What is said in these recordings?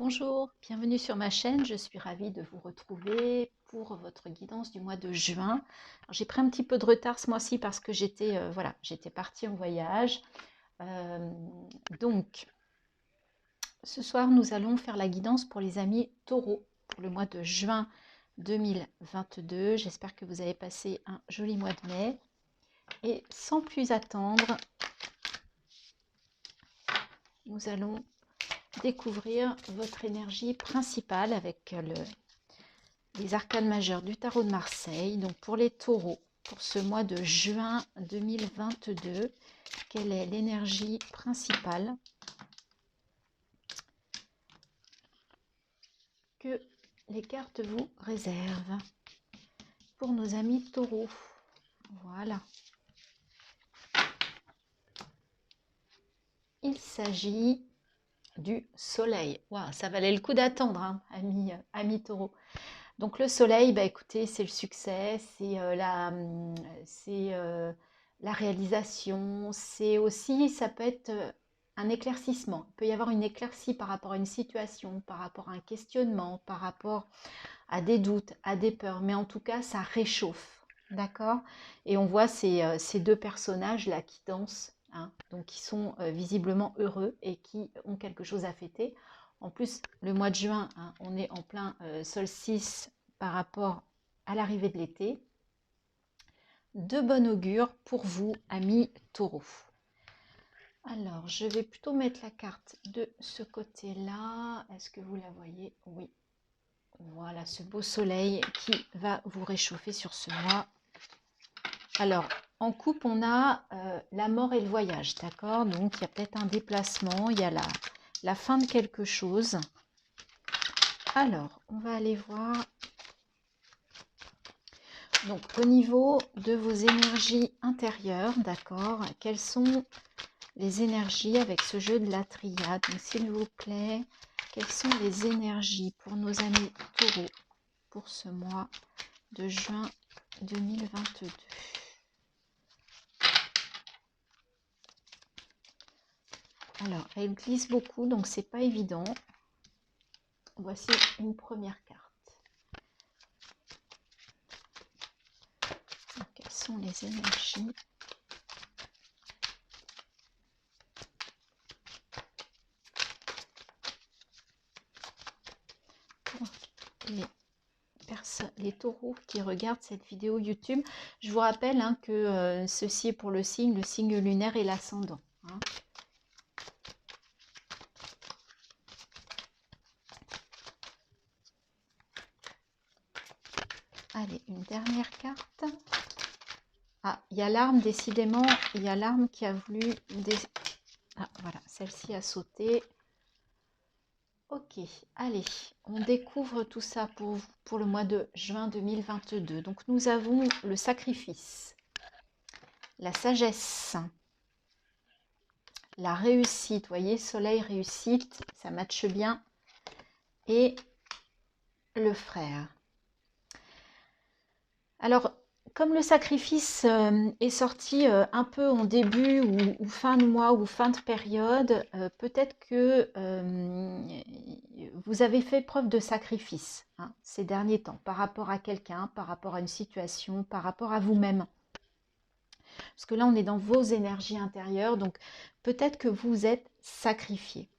Bonjour, bienvenue sur ma chaîne. Je suis ravie de vous retrouver pour votre guidance du mois de juin. J'ai pris un petit peu de retard ce mois-ci parce que j'étais partie en voyage. Euh, donc, ce soir, nous allons faire la guidance pour les amis taureaux pour le mois de juin 2022. J'espère que vous avez passé un joli mois de mai. Et sans plus attendre, nous allons découvrir votre énergie principale avec les arcanes majeures du tarot de Marseille. Donc pour les taureaux, pour ce mois de juin 2022, quelle est l'énergie principale que les cartes vous réservent pour nos amis taureaux? Voilà. Il s'agit du soleil. Waouh, ça valait le coup d'attendre, hein, amis taureaux. Donc le soleil, bah écoutez, c'est le succès, c'est la réalisation, c'est aussi, ça peut être un éclaircissement. Il peut y avoir une éclaircie par rapport à une situation, par rapport à un questionnement, par rapport à des doutes, à des peurs, mais en tout cas, ça réchauffe, d'accord? Et on voit ces deux personnages-là qui dansent, hein, donc qui sont visiblement heureux et qui ont quelque chose à fêter. En plus, le mois de juin, hein, on est en plein solstice par rapport à l'arrivée de l'été. De bon augure pour vous, amis taureaux. Alors, je vais plutôt mettre la carte de ce côté-là. Est-ce que vous la voyez? Oui. Voilà, ce beau soleil qui va vous réchauffer sur ce mois. Alors, en coupe, on a la mort et le voyage, d'accord? Donc, il y a peut-être un déplacement, il y a la fin de quelque chose. Alors, on va aller voir. Donc, au niveau de vos énergies intérieures, d'accord? Quelles sont les énergies avec ce jeu de la triade? Donc, s'il vous plaît, quelles sont les énergies pour nos amis taureaux pour ce mois de juin 2022? Alors, elle glisse beaucoup, donc c'est pas évident. Voici une première carte. Donc, quelles sont les énergies pour les taureaux qui regardent cette vidéo YouTube? Je vous rappelle, hein, que ceci est pour le signe lunaire et l'ascendant, hein. Allez, une dernière carte. Ah, il y a l'arme, décidément, il y a l'arme qui a voulu... Ah, voilà, celle-ci a sauté. Ok, allez, on découvre tout ça pour le mois de juin 2022. Donc, nous avons le sacrifice, la sagesse, la réussite. Vous voyez, soleil, réussite, ça matche bien. Et le frère. Alors, comme le sacrifice est sorti un peu en début ou fin de mois ou fin de période, peut-être que vous avez fait preuve de sacrifice, hein, ces derniers temps, par rapport à quelqu'un, par rapport à une situation, par rapport à vous-même. Parce que là, on est dans vos énergies intérieures, donc peut-être que vous êtes sacrifié.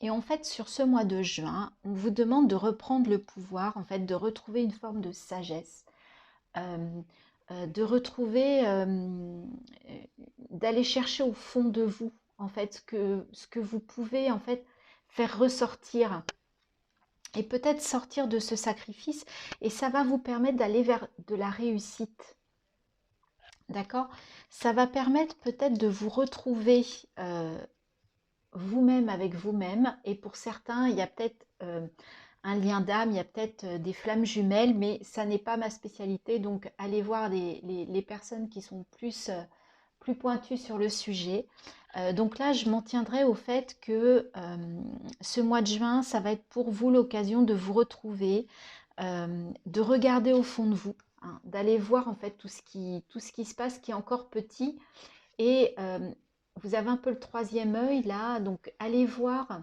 Et en fait, sur ce mois de juin, on vous demande de reprendre le pouvoir, en fait, de retrouver une forme de sagesse. De retrouver, d'aller chercher au fond de vous, en fait, ce que vous pouvez, en fait, faire ressortir. Et peut-être sortir de ce sacrifice. Et ça va vous permettre d'aller vers de la réussite. D'accord? Ça va permettre peut-être de vous retrouver vous-même avec vous-même. Et pour certains, il y a peut-être... un lien d'âme, il y a peut-être des flammes jumelles, mais ça n'est pas ma spécialité, donc allez voir les personnes qui sont plus pointues sur le sujet. Donc là, je m'en tiendrai au fait que ce mois de juin, ça va être pour vous l'occasion de vous retrouver, de regarder au fond de vous, hein, d'aller voir en fait tout ce qui se passe, qui est encore petit, et vous avez un peu le troisième œil là, donc allez voir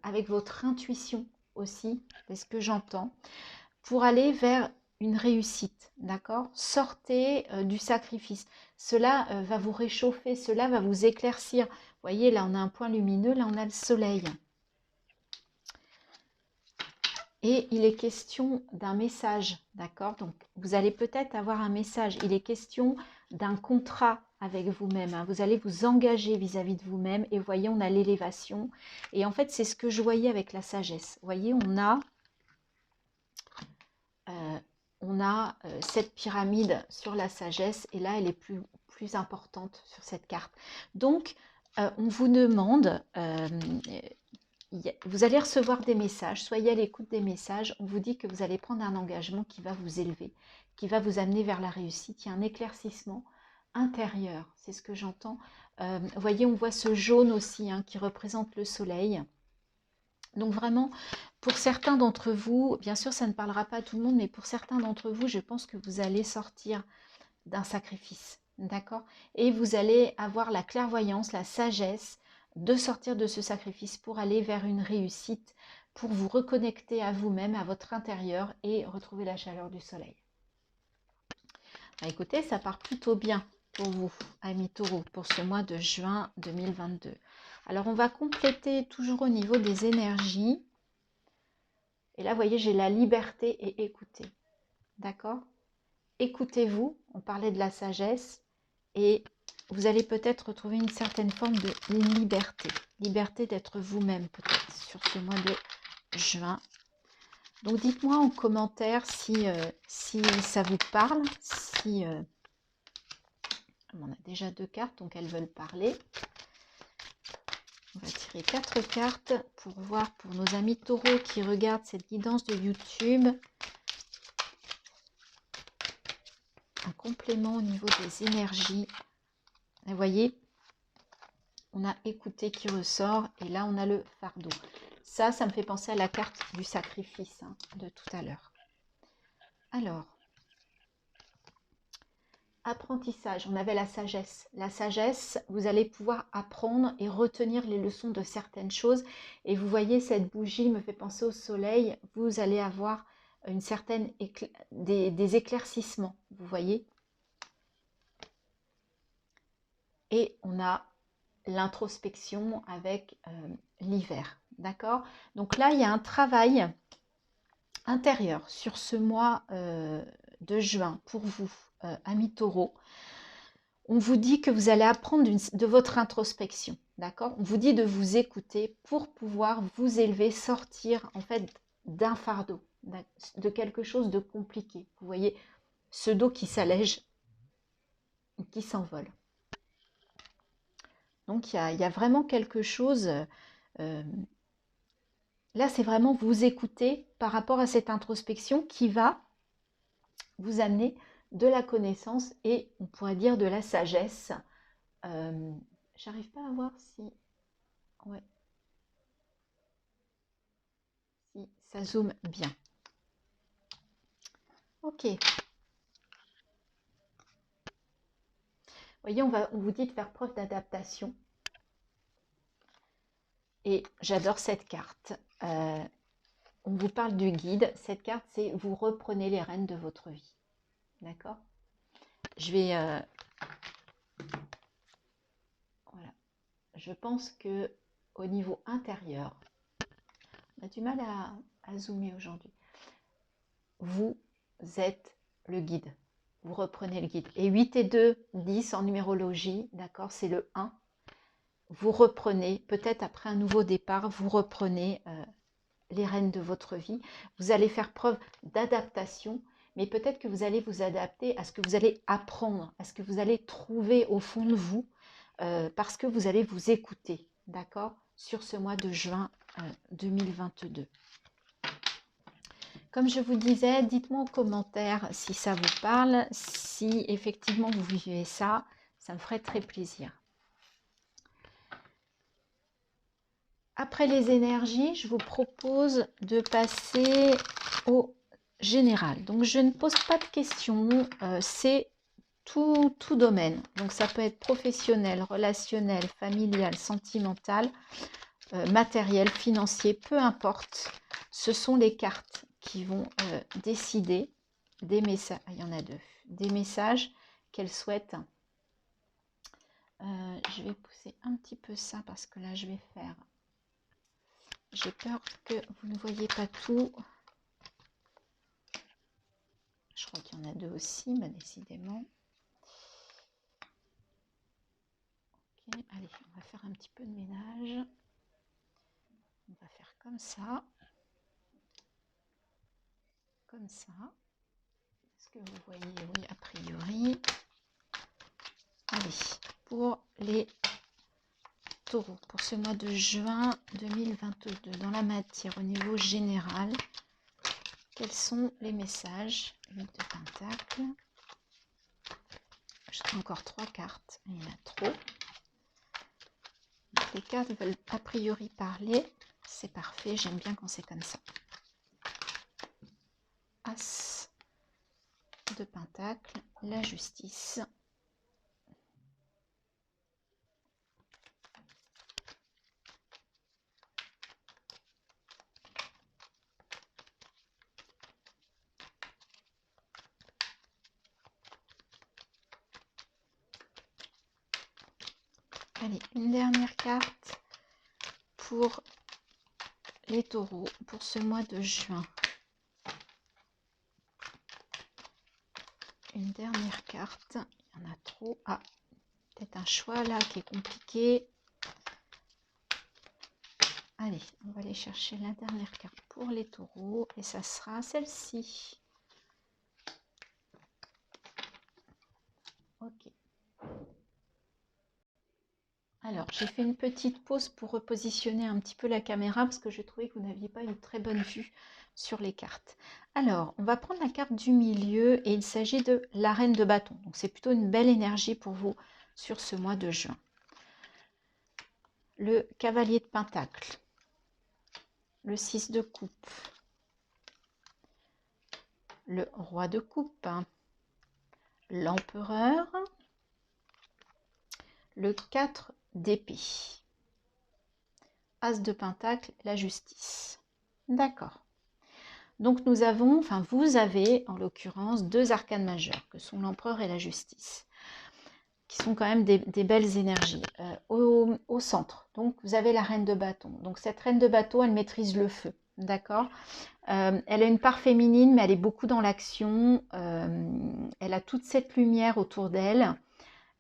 avec votre intuition aussi, c'est ce que j'entends, pour aller vers une réussite, d'accord? Sortez du sacrifice. Cela va vous réchauffer, cela va vous éclaircir. Vous voyez, là, on a un point lumineux, là, on a le soleil. Et il est question d'un message, d'accord? Donc, vous allez peut-être avoir un message. Il est question d'un contrat avec vous-même. Hein. Vous allez vous engager vis-à-vis de vous-même. Et vous voyez, on a l'élévation. Et en fait, c'est ce que je voyais avec la sagesse. Vous voyez, on a cette pyramide sur la sagesse. Et là, elle est plus importante sur cette carte. Donc, on vous demande... vous allez recevoir des messages, soyez à l'écoute des messages, on vous dit que vous allez prendre un engagement qui va vous élever, qui va vous amener vers la réussite, il y a un éclaircissement intérieur, c'est ce que j'entends. Vous voyez, on voit ce jaune aussi hein, qui représente le soleil. Donc vraiment, pour certains d'entre vous, bien sûr ça ne parlera pas à tout le monde, mais pour certains d'entre vous, je pense que vous allez sortir d'un sacrifice, d'accord? Et vous allez avoir la clairvoyance, la sagesse, de sortir de ce sacrifice pour aller vers une réussite, pour vous reconnecter à vous-même, à votre intérieur et retrouver la chaleur du soleil. Bah, écoutez, ça part plutôt bien pour vous, amis taureaux, pour ce mois de juin 2022. Alors, on va compléter toujours au niveau des énergies. Et là, vous voyez, j'ai la liberté et écouter. D'accord? Écoutez-vous, on parlait de la sagesse, et vous allez peut-être retrouver une certaine forme de liberté. Liberté d'être vous-même peut-être sur ce mois de juin. Donc dites-moi en commentaire si ça vous parle. Si, on a déjà 2 cartes, donc elles veulent parler. On va tirer 4 cartes pour voir pour nos amis taureaux qui regardent cette guidance de YouTube. Un complément au niveau des énergies. Vous voyez, on a écouté qui ressort et là on a le fardeau. Ça me fait penser à la carte du sacrifice hein, de tout à l'heure. Alors, apprentissage, on avait la sagesse. La sagesse, vous allez pouvoir apprendre et retenir les leçons de certaines choses. Et vous voyez, cette bougie me fait penser au soleil. Vous allez avoir une certaine des éclaircissements, vous voyez. Et on a l'introspection avec l'hiver, d'accord? Donc là, il y a un travail intérieur sur ce mois de juin pour vous, amis taureaux. On vous dit que vous allez apprendre de votre introspection, d'accord? On vous dit de vous écouter pour pouvoir vous élever, sortir en fait d'un fardeau, de quelque chose de compliqué. Vous voyez, ce dos qui s'allège, qui s'envole. Donc il y a vraiment quelque chose, là c'est vraiment vous écouter par rapport à cette introspection qui va vous amener de la connaissance et on pourrait dire de la sagesse. J'arrive pas à voir si... Ouais. Si ça zoome bien. Ok. Vous voyez, on vous dit de faire preuve d'adaptation. Et j'adore cette carte. On vous parle du guide. Cette carte, c'est vous reprenez les rênes de votre vie. D'accord? Je vais... voilà. Je pense que au niveau intérieur, on a du mal à zoomer aujourd'hui. Vous êtes le guide. Vous reprenez le guide. Et 8 et 2, 10 en numérologie, d'accord, c'est le 1. Vous reprenez, peut-être après un nouveau départ, vous reprenez les rênes de votre vie. Vous allez faire preuve d'adaptation, mais peut-être que vous allez vous adapter à ce que vous allez apprendre, à ce que vous allez trouver au fond de vous, parce que vous allez vous écouter, d'accord, sur ce mois de juin 2022. Comme je vous disais, dites-moi en commentaire si ça vous parle, si effectivement vous vivez ça, ça me ferait très plaisir. Après les énergies, je vous propose de passer au général. Donc je ne pose pas de questions, c'est tout domaine. Donc ça peut être professionnel, relationnel, familial, sentimental. matériel, financier, peu importe. Ce sont les cartes qui vont décider des messages. Il y en a deux. Des messages qu'elles souhaitent. Je vais pousser un petit peu ça parce que là, je vais faire... J'ai peur que vous ne voyez pas tout. Je crois qu'il y en a deux aussi, mais décidément. Ok, allez, on va faire un petit peu de ménage. On va faire comme ça. Comme ça. Est-ce que vous voyez? Oui, a priori. Allez, pour les taureaux, pour ce mois de juin 2022, dans la matière, au niveau général, quels sont les messages? 8 de Pentacle. J'ai encore 3 cartes, il y en a trop. Les cartes veulent a priori parler, c'est parfait, j'aime bien quand c'est comme ça. As de Pentacle, la justice. Allez, une dernière carte pour les taureaux pour ce mois de juin. Une dernière carte, il y en a trop. Ah, peut-être un choix là qui est compliqué. Allez, on va aller chercher la dernière carte pour les taureaux et ça sera celle-ci. Ok. Alors, j'ai fait une petite pause pour repositionner un petit peu la caméra parce que je trouvais que vous n'aviez pas une très bonne vue sur les cartes. Alors, on va prendre la carte du milieu et il s'agit de la reine de bâton. Donc, c'est plutôt une belle énergie pour vous sur ce mois de juin. Le cavalier de pentacle, le 6 de coupe, le roi de coupe, l'empereur, le 4 d'épée, as de pentacle, la justice. D'accord. Donc nous avons, enfin vous avez en l'occurrence deux arcanes majeures que sont l'empereur et la justice, qui sont quand même des belles énergies. Au centre, donc vous avez la reine de bâton. Donc cette reine de bâton, elle maîtrise le feu, d'accord. Elle a une part féminine, mais elle est beaucoup dans l'action. Elle a toute cette lumière autour d'elle.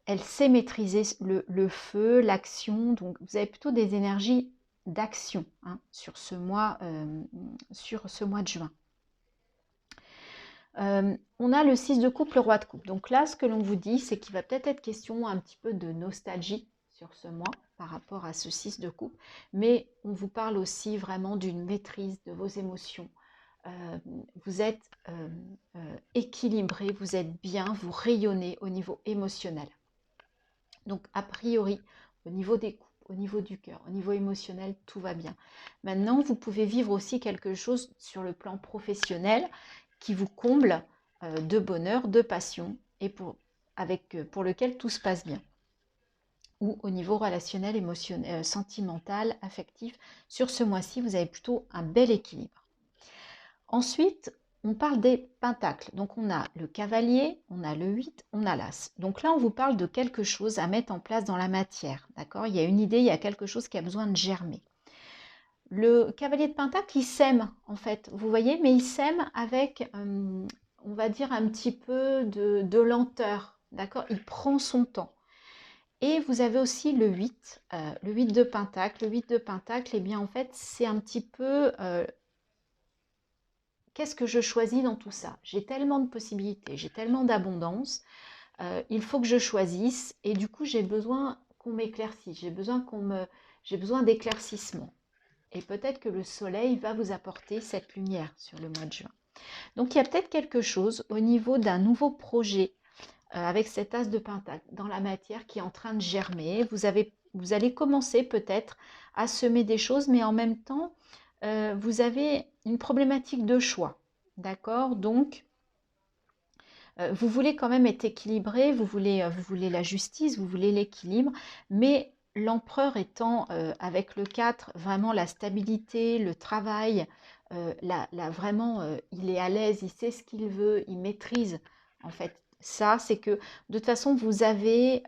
Elle sait maîtriser le feu, l'action. Donc vous avez plutôt des énergies d'action sur ce mois de juin. On a le 6 de coupe, le roi de coupe. Donc là, ce que l'on vous dit, c'est qu'il va peut-être être question un petit peu de nostalgie sur ce mois par rapport à ce 6 de coupe. Mais on vous parle aussi vraiment d'une maîtrise de vos émotions. Vous êtes équilibré, vous êtes bien, vous rayonnez au niveau émotionnel. Donc a priori, au niveau des coupes, au niveau du cœur, au niveau émotionnel, tout va bien. Maintenant, vous pouvez vivre aussi quelque chose sur le plan professionnel qui vous comble de bonheur, de passion et pour lequel tout se passe bien. Ou au niveau relationnel, émotionnel, sentimental, affectif. Sur ce mois-ci, vous avez plutôt un bel équilibre. Ensuite, on parle des pentacles. Donc, on a le cavalier, on a le 8, on a l'as. Donc là, on vous parle de quelque chose à mettre en place dans la matière. D'accord? Il y a une idée, il y a quelque chose qui a besoin de germer. Le cavalier de pentacle, il sème, en fait. Vous voyez, mais il sème avec, on va dire, un petit peu de lenteur. D'accord? Il prend son temps. Et vous avez aussi le 8 de pentacle. Le 8 de pentacle, eh bien, en fait, c'est un petit peu... qu'est-ce que je choisis dans tout ça? J'ai tellement de possibilités, j'ai tellement d'abondance, il faut que je choisisse et du coup j'ai besoin qu'on m'éclaircisse, j'ai besoin d'éclaircissement. Et peut-être que le soleil va vous apporter cette lumière sur le mois de juin. Donc il y a peut-être quelque chose au niveau d'un nouveau projet avec cet as de pentacle dans la matière qui est en train de germer. Vous allez commencer peut-être à semer des choses, mais en même temps, vous avez une problématique de choix. D'accord? Donc, vous voulez quand même être équilibré, vous voulez la justice, vous voulez l'équilibre, mais l'empereur étant avec le 4, vraiment la stabilité, le travail, vraiment, il est à l'aise, il sait ce qu'il veut, il maîtrise. En fait, ça, c'est que de toute façon, vous avez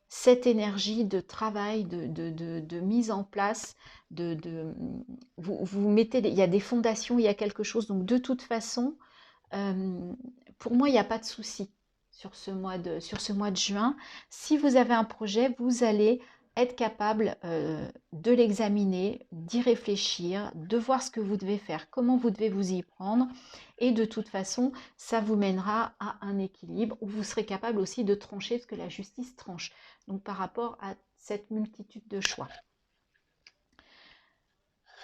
cette énergie de travail, de mise en place, vous mettez, il y a des fondations, il y a quelque chose. Donc, de toute façon, euh, pour moi, il n'y a pas de souci sur ce mois de juin. Si vous avez un projet, vous allez être capable de l'examiner, d'y réfléchir, de voir ce que vous devez faire, comment vous devez vous y prendre. Et de toute façon, ça vous mènera à un équilibre où vous serez capable aussi de trancher ce que la justice tranche. Donc par rapport à cette multitude de choix.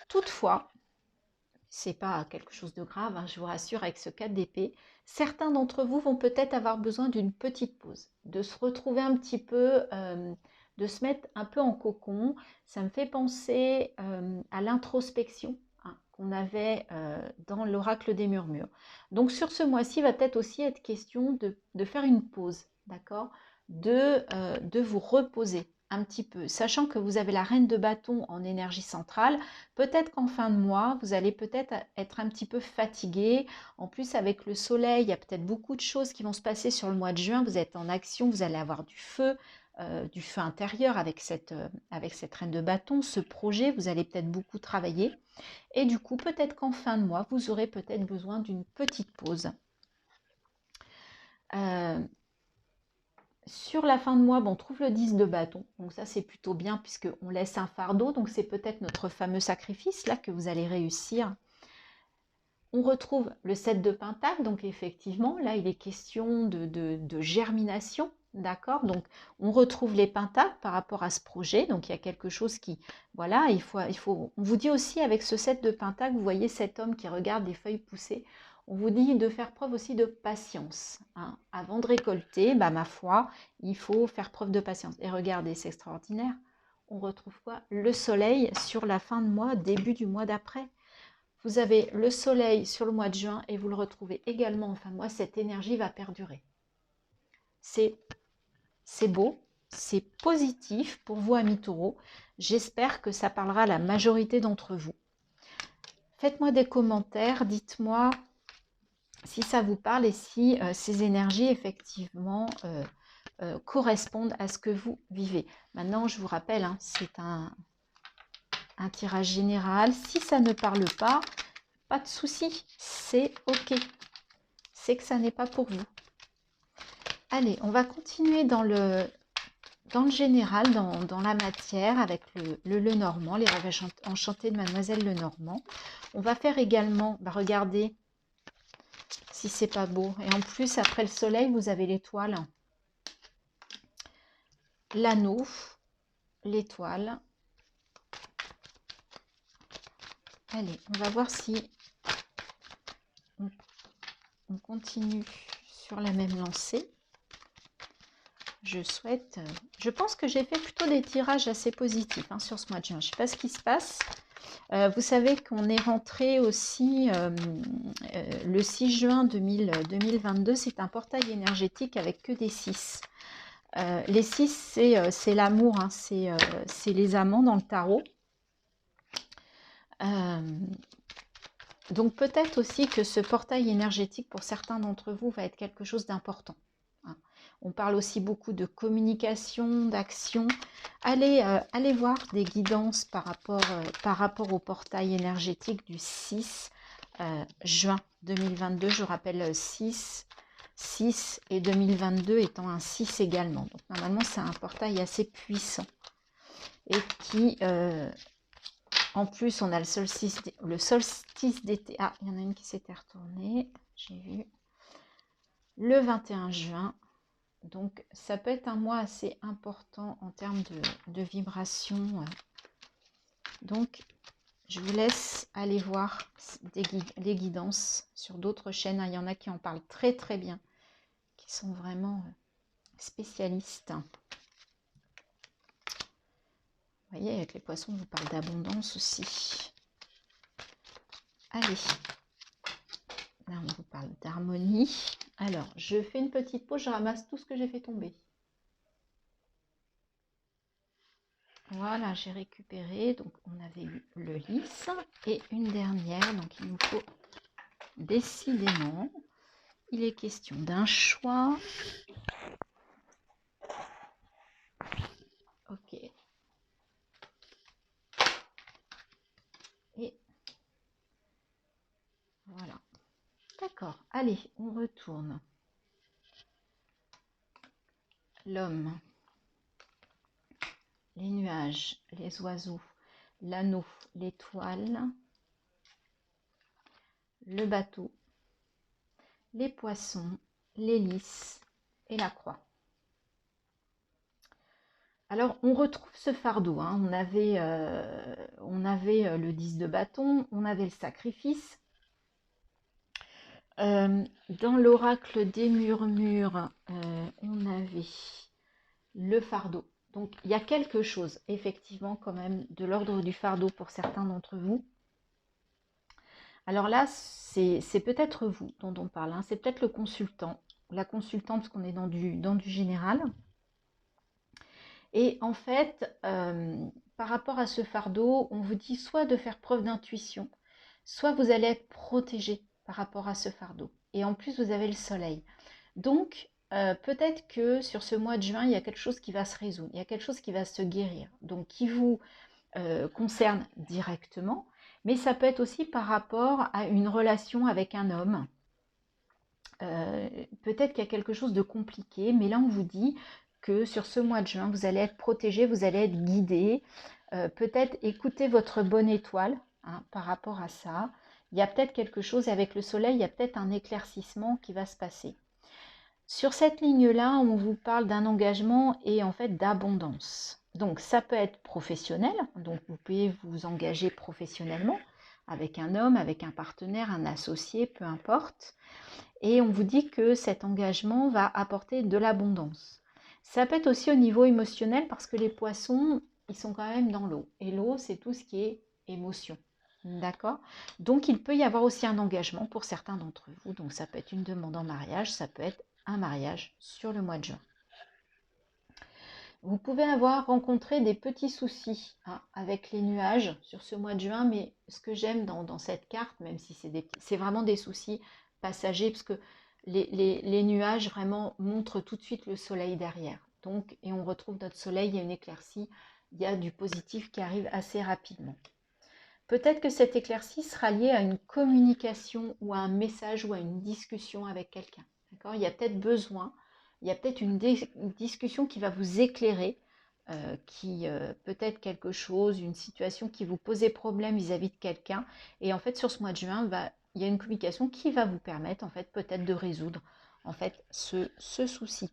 Toutefois, c'est pas quelque chose de grave, hein, je vous rassure, avec ce 4 d'épée, certains d'entre vous vont peut-être avoir besoin d'une petite pause, de se retrouver un petit peu, de se mettre un peu en cocon. Ça me fait penser à l'introspection, hein, qu'on avait dans l'oracle des murmures. Donc sur ce mois-ci, il va peut-être aussi être question de faire une pause, d'accord, de vous reposer un petit peu, sachant que vous avez la reine de bâton en énergie centrale. Peut-être qu'en fin de mois, vous allez peut-être être un petit peu fatigué. En plus, avec le soleil, il y a peut-être beaucoup de choses qui vont se passer sur le mois de juin. Vous êtes en action, vous allez avoir du feu intérieur avec cette reine de bâton, ce projet, vous allez peut-être beaucoup travailler. Et du coup, peut-être qu'en fin de mois, vous aurez peut-être besoin d'une petite pause. Sur la fin de mois, on trouve le 10 de bâton. Donc ça, c'est plutôt bien puisqu'on laisse un fardeau. Donc c'est peut-être notre fameux sacrifice là que vous allez réussir. On retrouve le 7 de pentacle. Donc effectivement, là, il est question de germination. D'accord? Donc on retrouve les pentacles par rapport à ce projet. Donc il y a quelque chose qui... Voilà, on vous dit aussi avec ce 7 de pentacle, vous voyez cet homme qui regarde les feuilles pousser. On vous dit de faire preuve aussi de patience. Hein. Avant de récolter, bah, ma foi, il faut faire preuve de patience. Et regardez, c'est extraordinaire. On retrouve quoi? Le soleil sur la fin de mois, début du mois d'après. Vous avez le soleil sur le mois de juin et vous le retrouvez également en fin de mois. Cette énergie va perdurer. C'est beau, c'est positif pour vous, amis taureaux. J'espère que ça parlera à la majorité d'entre vous. Faites-moi des commentaires, dites-moi si ça vous parle et si ces énergies effectivement correspondent à ce que vous vivez. Maintenant, je vous rappelle, hein, c'est un tirage général. Si ça ne parle pas de souci, c'est ok. C'est que ça n'est pas pour vous. Allez, on va continuer dans le général, dans la matière, avec le Lenormand, les rêves enchantés de Mademoiselle Lenormand. On va faire également, regardez si c'est pas beau. Et en plus, après le soleil, vous avez l'étoile, l'anneau, l'étoile. Allez, on va voir si on continue sur la même lancée. Je pense que j'ai fait plutôt des tirages assez positifs hein, sur ce mois de juin. Je ne sais pas ce qui se passe. Vous savez qu'on est rentré aussi le 6 juin 2022. C'est un portail énergétique avec que des 6. Les 6, c'est l'amour, hein, c'est les amants dans le tarot. Donc peut-être aussi que ce portail énergétique pour certains d'entre vous va être quelque chose d'important. Hein. On parle aussi beaucoup de communication, d'action. Allez voir des guidances par rapport au portail énergétique du 6 juin 2022. Je rappelle 6 et 2022 étant un 6 également. Donc normalement c'est un portail assez puissant et qui... en plus, on a le solstice d'été. Ah, il y en a une qui s'était retournée. J'ai vu. Le 21 juin. Donc, ça peut être un mois assez important en termes de vibration. Donc, je vous laisse aller voir les guidances sur d'autres chaînes. Il y en a qui en parlent très très bien, qui sont vraiment spécialistes. Vous voyez, avec les poissons, on vous parle d'abondance aussi. Allez. Là, on vous parle d'harmonie. Alors, je fais une petite pause, je ramasse tout ce que j'ai fait tomber. Voilà, j'ai récupéré. Donc, on avait eu le lys et une dernière. Donc, il nous faut décidément, il est question d'un choix. Ok. Et voilà. D'accord. Allez, on retourne. L'homme, les nuages, les oiseaux, l'anneau, l'étoile, le bateau, les poissons, les lys et la croix. Alors, on retrouve ce fardeau. Hein. On avait le 10 de bâton, on avait le sacrifice. Dans l'oracle des murmures, on avait le fardeau. Donc, il y a quelque chose, effectivement, quand même, de l'ordre du fardeau pour certains d'entre vous. Alors là, c'est peut-être vous dont on parle. Hein. C'est peut-être le consultant, la consultante, parce qu'on est dans du général. Et en fait, par rapport à ce fardeau, on vous dit soit de faire preuve d'intuition, soit vous allez être protégé par rapport à ce fardeau. Et en plus, vous avez le soleil. Donc, peut-être que sur ce mois de juin, il y a quelque chose qui va se résoudre, il y a quelque chose qui va se guérir, donc qui vous concerne directement, mais ça peut être aussi par rapport à une relation avec un homme. Peut-être qu'il y a quelque chose de compliqué, mais là on vous dit que sur ce mois de juin, vous allez être protégé, vous allez être guidé. Peut-être écoutez votre bonne étoile hein, par rapport à ça. Il y a peut-être quelque chose avec le soleil, il y a peut-être un éclaircissement qui va se passer. Sur cette ligne-là, on vous parle d'un engagement et en fait d'abondance. Donc ça peut être professionnel, donc vous pouvez vous engager professionnellement avec un homme, avec un partenaire, un associé, peu importe. Et on vous dit que cet engagement va apporter de l'abondance. Ça peut être aussi au niveau émotionnel parce que les poissons, ils sont quand même dans l'eau. Et l'eau, c'est tout ce qui est émotion. D'accord? Donc, il peut y avoir aussi un engagement pour certains d'entre vous. Donc, ça peut être une demande en mariage, ça peut être un mariage sur le mois de juin. Vous pouvez avoir rencontré des petits soucis hein, avec les nuages sur ce mois de juin, mais ce que j'aime dans cette carte, même si c'est vraiment des soucis passagers, parce que les nuages vraiment montrent tout de suite le soleil derrière. Donc, et on retrouve notre soleil, il y a une éclaircie, il y a du positif qui arrive assez rapidement. Peut-être que cette éclaircie sera liée à une communication ou à un message ou à une discussion avec quelqu'un. D'accord ? Il y a peut-être besoin, il y a peut-être une discussion qui va vous éclairer, peut-être quelque chose, une situation qui vous posait problème vis-à-vis de quelqu'un. Et en fait, sur ce mois de juin, il y a une communication qui va vous permettre en fait peut-être de résoudre en fait ce souci.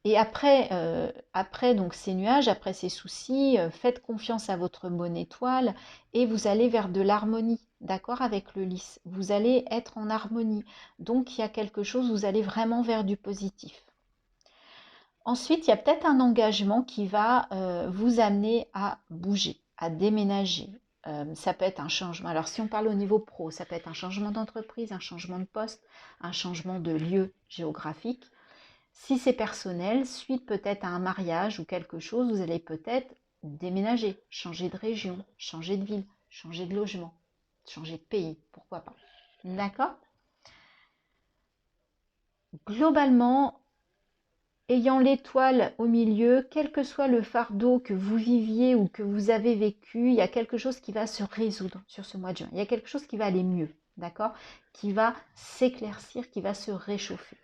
Et après donc ces nuages, après ces soucis, faites confiance à votre bonne étoile et vous allez vers de l'harmonie, d'accord, avec le lys. Vous allez être en harmonie. Donc il y a quelque chose, vous allez vraiment vers du positif. Ensuite, il y a peut-être un engagement qui va vous amener à bouger, à déménager. Ça peut être un changement. Alors si on parle au niveau pro, ça peut être un changement d'entreprise, un changement de poste, un changement de lieu géographique. Si c'est personnel, suite peut-être à un mariage ou quelque chose, vous allez peut-être déménager, changer de région, changer de ville, changer de logement, changer de pays, pourquoi pas. D'accord? Globalement, ayant l'étoile au milieu, quel que soit le fardeau que vous viviez ou que vous avez vécu, il y a quelque chose qui va se résoudre sur ce mois de juin. Il y a quelque chose qui va aller mieux, d'accord? Qui va s'éclaircir, qui va se réchauffer.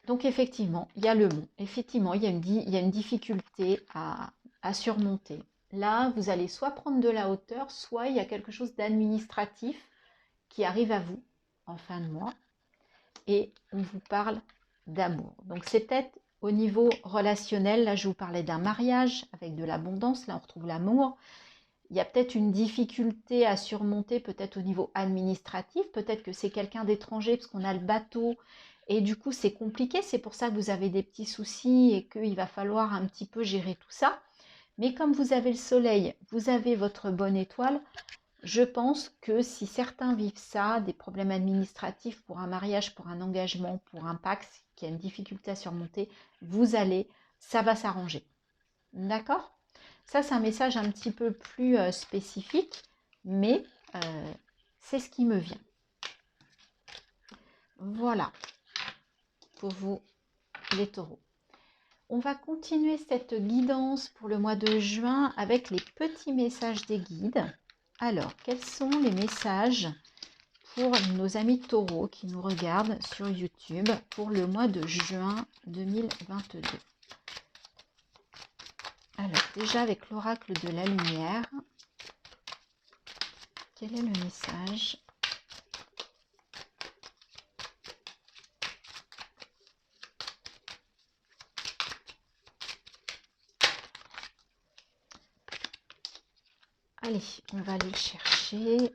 Donc effectivement, il y a le mont. Effectivement, il y a une difficulté à surmonter. Là, vous allez soit prendre de la hauteur, soit il y a quelque chose d'administratif qui arrive à vous en fin de mois et on vous parle d'amour. Donc c'est peut-être au niveau relationnel, là je vous parlais d'un mariage avec de l'abondance, là on retrouve l'amour. Il y a peut-être une difficulté à surmonter, peut-être au niveau administratif, peut-être que c'est quelqu'un d'étranger parce qu'on a le bateau et du coup c'est compliqué, c'est pour ça que vous avez des petits soucis et qu'il va falloir un petit peu gérer tout ça. Mais comme vous avez le soleil, vous avez votre bonne étoile, je pense que si certains vivent ça, des problèmes administratifs pour un mariage, pour un engagement, pour un pacte qu'il y a une difficulté à surmonter, ça va s'arranger. D'accord? Ça, c'est un message un petit peu plus spécifique, mais c'est ce qui me vient. Voilà, pour vous, les taureaux. On va continuer cette guidance pour le mois de juin avec les petits messages des guides. Alors, quels sont les messages pour nos amis taureaux qui nous regardent sur YouTube pour le mois de juin 2022? Alors, déjà avec l'oracle de la lumière, quel est le message ? Allez, on va aller le chercher.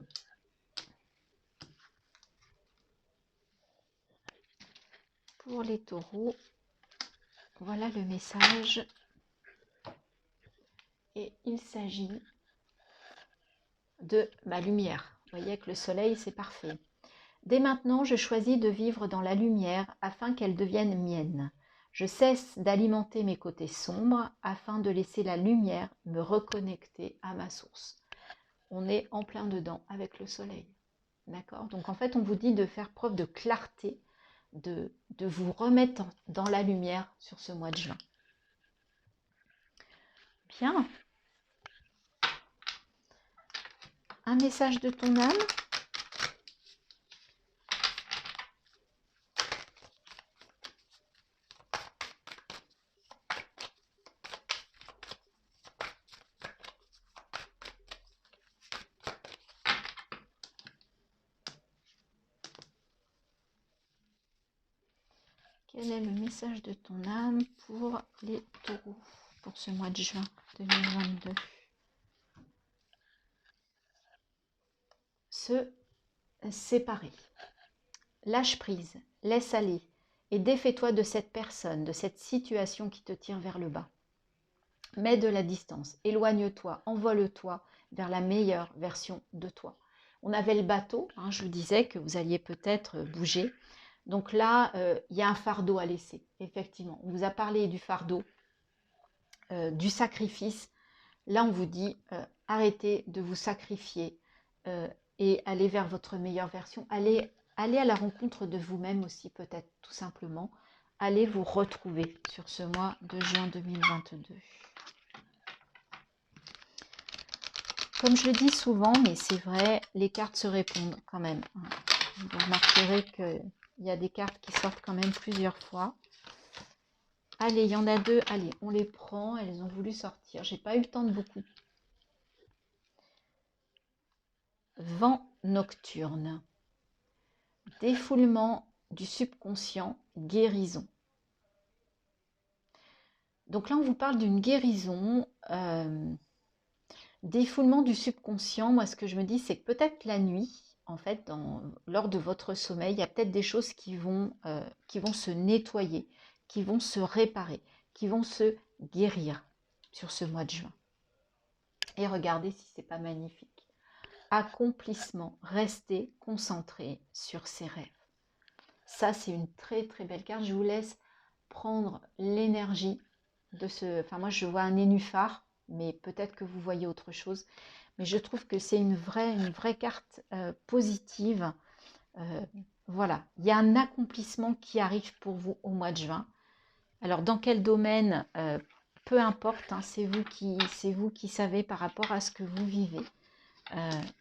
Pour les taureaux, voilà le message. Et il s'agit de ma lumière. Vous voyez, avec le soleil, c'est parfait. Dès maintenant, je choisis de vivre dans la lumière afin qu'elle devienne mienne. Je cesse d'alimenter mes côtés sombres afin de laisser la lumière me reconnecter à ma source. On est en plein dedans avec le soleil. D'accord? Donc en fait, on vous dit de faire preuve de clarté, de vous remettre dans la lumière sur ce mois de juin. Bien. Un message de ton âme. Quel est le message de ton âme pour les taureaux pour ce mois de juin 2022? Se séparer. Lâche prise, laisse aller et défais-toi de cette personne, de cette situation qui te tire vers le bas. Mets de la distance, éloigne-toi, envole-toi vers la meilleure version de toi. On avait le bateau, hein, je vous disais que vous alliez peut-être bouger. Donc là, il y a un fardeau à laisser, effectivement. On vous a parlé du fardeau, du sacrifice. Là, on vous dit, arrêtez de vous sacrifier et allez vers votre meilleure version. Allez à la rencontre de vous-même aussi, peut-être, tout simplement. Allez vous retrouver sur ce mois de juin 2022. Comme je le dis souvent, mais c'est vrai, les cartes se répondent quand même. Vous remarquerez qu'il y a des cartes qui sortent quand même plusieurs fois. Allez, il y en a deux. Allez, on les prend. Elles ont voulu sortir. J'ai pas eu le temps de beaucoup. Vent nocturne. Défoulement du subconscient, guérison. Donc là, on vous parle d'une guérison. Défoulement du subconscient, moi ce que je me dis, c'est que peut-être la nuit, en fait, lors de votre sommeil, il y a peut-être des choses qui vont se nettoyer, qui vont se réparer, qui vont se guérir sur ce mois de juin. Et regardez si c'est pas magnifique. Accomplissement, restez concentré sur ses rêves. Ça, c'est une très très belle carte. Je vous laisse prendre l'énergie de ce... Enfin, moi, je vois un nénuphar, mais peut-être que vous voyez autre chose. Mais je trouve que c'est une vraie carte positive. Voilà, il y a un accomplissement qui arrive pour vous au mois de juin. Alors, dans quel domaine peu importe, hein, c'est vous qui savez par rapport à ce que vous vivez.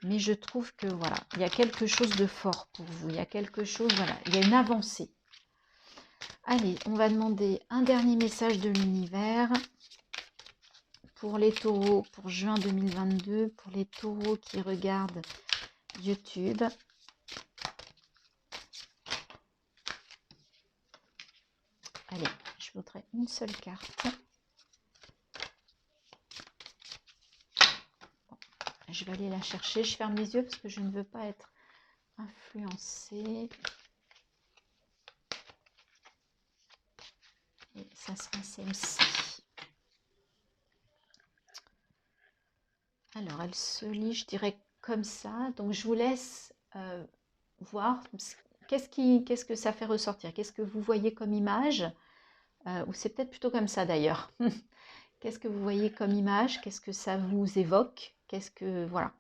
Mais je trouve que voilà, il y a quelque chose de fort pour vous. Il y a quelque chose, voilà, il y a une avancée. Allez, on va demander un dernier message de l'univers pour les taureaux pour juin 2022, pour les taureaux qui regardent YouTube. Allez, je voudrais une seule carte. Bon, je vais aller la chercher. Je ferme les yeux parce que je ne veux pas être influencée. Et ça sera celle-ci. Alors, elle se lit, je dirais, comme ça. Donc, je vous laisse voir. qu'est-ce que ça fait ressortir? Qu'est-ce que vous voyez comme image? Ou c'est peut-être plutôt comme ça d'ailleurs. Qu'est-ce que vous voyez comme image? Qu'est-ce que ça vous évoque? Qu'est-ce que... Voilà.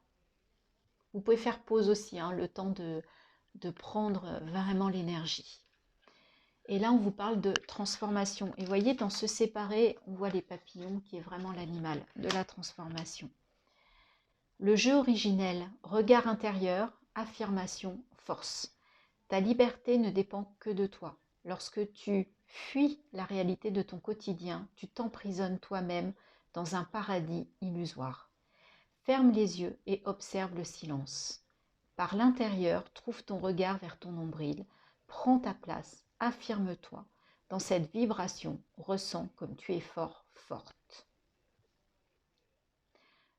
Vous pouvez faire pause aussi, hein, le temps de prendre vraiment l'énergie. Et là, on vous parle de transformation. Et vous voyez, dans ce séparé, on voit les papillons qui est vraiment l'animal de la transformation. Le jeu originel, regard intérieur, affirmation, force. Ta liberté ne dépend que de toi. Lorsque tu fuis la réalité de ton quotidien, tu t'emprisonnes toi-même dans un paradis illusoire. Ferme les yeux et observe le silence. Par l'intérieur, trouve ton regard vers ton nombril. Prends ta place, affirme-toi. Dans cette vibration, ressens comme tu es fort, forte.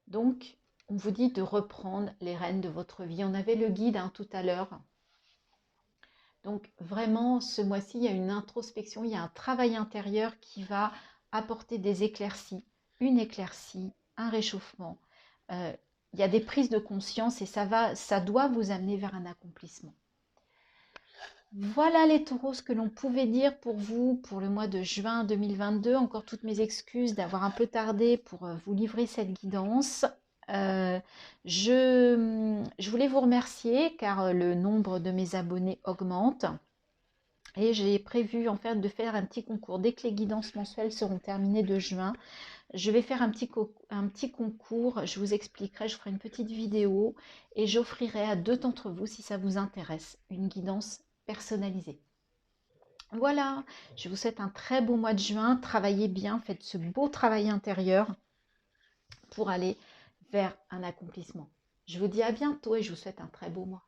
Donc, on vous dit de reprendre les rênes de votre vie. On avait le guide tout à l'heure. Donc, vraiment, ce mois-ci, il y a une introspection, il y a un travail intérieur qui va apporter des éclaircies, une éclaircie, un réchauffement. Il y a des prises de conscience et ça doit vous amener vers un accomplissement. Voilà les taureaux, ce que l'on pouvait dire pour vous pour le mois de juin 2022. Encore toutes mes excuses d'avoir un peu tardé pour vous livrer cette guidance. Je voulais vous remercier car le nombre de mes abonnés augmente. Et j'ai prévu en fait de faire un petit concours. Dès que les guidances mensuelles seront terminées de juin, je vais faire un petit concours. Je vous expliquerai, je ferai une petite vidéo et j'offrirai à 2 d'entre vous, si ça vous intéresse, une guidance personnalisée. Voilà, je vous souhaite un très beau mois de juin. Travaillez bien, faites ce beau travail intérieur pour aller vers un accomplissement. Je vous dis à bientôt et je vous souhaite un très beau mois.